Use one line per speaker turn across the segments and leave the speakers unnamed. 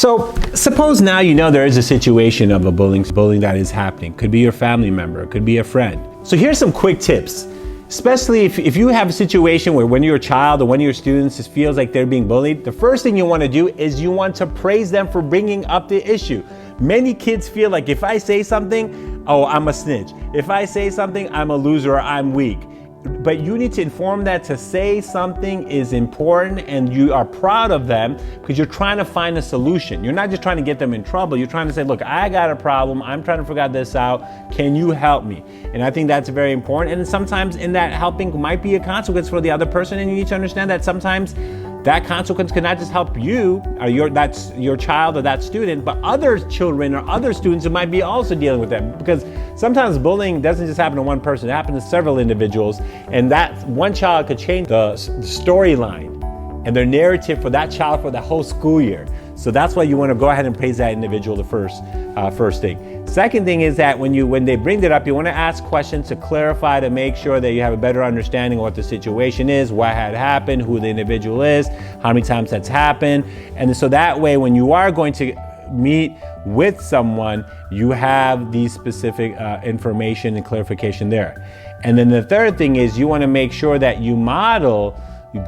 So suppose now you know there is a situation of a bullying that is happening. Could be your family member, could be a friend. So here's some quick tips, especially if you have a situation where when you're a child or one of your students just feels like they're being bullied, the first thing you want to do is you want to praise them for bringing up the issue. Many kids feel like if I say something, oh, I'm a snitch. If I say something, I'm a loser or I'm weak. But you need to inform that to say something is important and you are proud of them because you're trying to find a solution. You're not just trying to get them in trouble. You're trying to say, look, I got a problem. I'm trying to figure this out. Can you help me? And I think that's very important. And sometimes in that helping might be a consequence for the other person. And you need to understand that sometimes that consequence can not just help you or that's your child or that student, but other children or other students who might be also dealing with them. Because sometimes bullying doesn't just happen to one person, it happens to several individuals. And that one child could change the storyline and their narrative for that child for the whole school year. So that's why you want to go ahead and praise that individual the first thing. Second thing is that when they bring it up, you want to ask questions to clarify, to make sure that you have a better understanding of what the situation is, what had happened, who the individual is, how many times that's happened. And so that way, when you are going to meet with someone, you have these specific information and clarification there. And then the third thing is you want to make sure that you model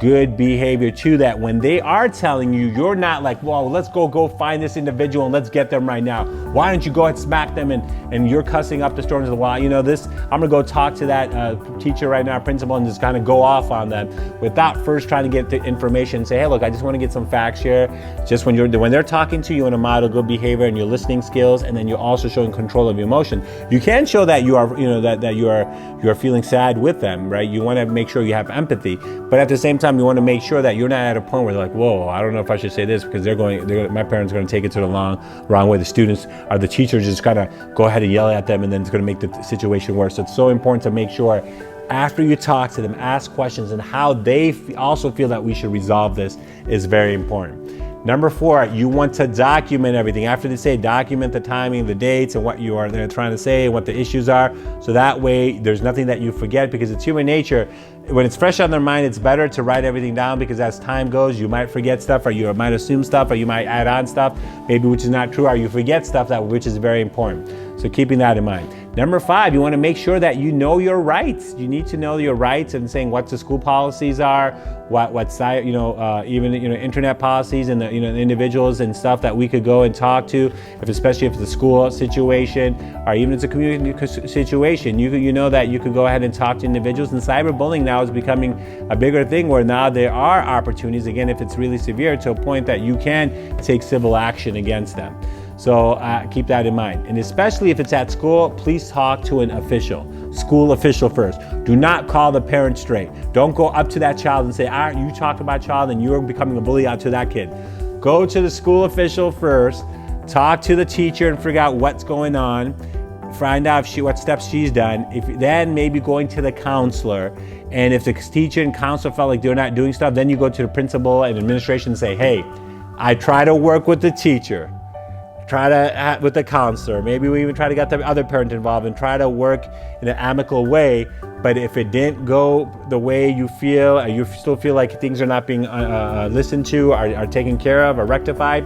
good behavior too, that when they are telling you, you're not like, well, let's go find this individual and let's get them right now. Why don't you go ahead and smack them and you're cussing up the storms of the wild. You know this, I'm gonna go talk to that teacher right now, principal, and just kind of go off on them without first trying to get the information and say, hey, look, I just want to get some facts here. Just when they're talking to you, you want to model good behavior and your listening skills, and then you're also showing control of your emotion. You can show that you are, that you are feeling sad with them, right? You want to make sure you have empathy, but at the same time, you want to make sure that you're not at a point where they're like, whoa, I don't know if I should say this because my parents are going to take it to the wrong way. The students or the teachers just kind of go ahead and yell at them, and then it's going to make the situation worse. So it's so important to make sure after you talk to them, ask questions, and how they also feel that we should resolve this is very important. Number 4, you want to document everything. After they say, document the timing, the dates, and what they're trying to say, and what the issues are. So that way, there's nothing that you forget, because it's human nature. When it's fresh on their mind, it's better to write everything down, because as time goes, you might forget stuff, or you might assume stuff, or you might add on stuff, maybe which is not true, or you forget stuff which is very important. So keeping that in mind. Number 5, you want to make sure that you know your rights. You need to know your rights and saying what the school policies are, what side, even internet policies and the individuals and stuff that we could go and talk to, especially if it's a school situation or even if it's a community situation. You know that you could go ahead and talk to individuals. And cyberbullying now is becoming a bigger thing, where now there are opportunities, again, if it's really severe, to a point that you can take civil action against them. So keep that in mind. And especially if it's at school, please talk to an official, school official first. Do not call the parent straight. Don't go up to that child and say, you talked about child and you're becoming a bully out to that kid. Go to the school official first, talk to the teacher and figure out what's going on, find out what steps she's done. Then maybe going to the counselor. And if the teacher and counselor felt like they're not doing stuff, then you go to the principal and administration and say, hey, I try to work with the teacher. Try to, with the counselor, maybe we even try to get the other parent involved and try to work in an amicable way. But if it didn't go the way you feel, or you still feel like things are not being listened to, are taken care of, or rectified,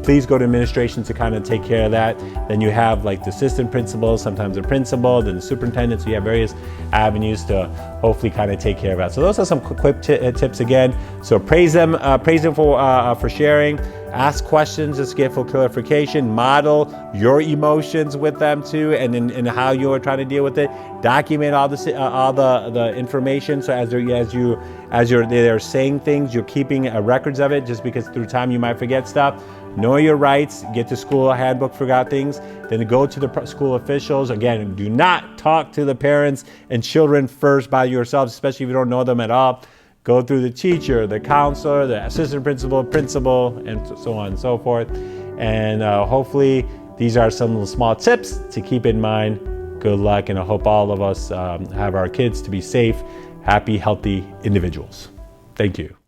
please go to administration to kind of take care of that. Then you have like the assistant principal, sometimes the principal, then the superintendent. So you have various avenues to hopefully kind of take care of that. So those are some quick tips again. So praise them for sharing. Ask questions, just get full clarification. Model your emotions with them too, and how you're trying to deal with it. Document all the information. So as they're saying things, you're keeping records of it. Just because through time you might forget stuff. Know your rights. Get the school handbook, figure out things. Then go to the school officials. Again, do not talk to the parents and children first by yourselves, especially if you don't know them at all. Go through the teacher, the counselor, the assistant principal, and so on and so forth. And hopefully these are some little small tips to keep in mind. Good luck, and I hope all of us have our kids to be safe, happy, healthy individuals. Thank you.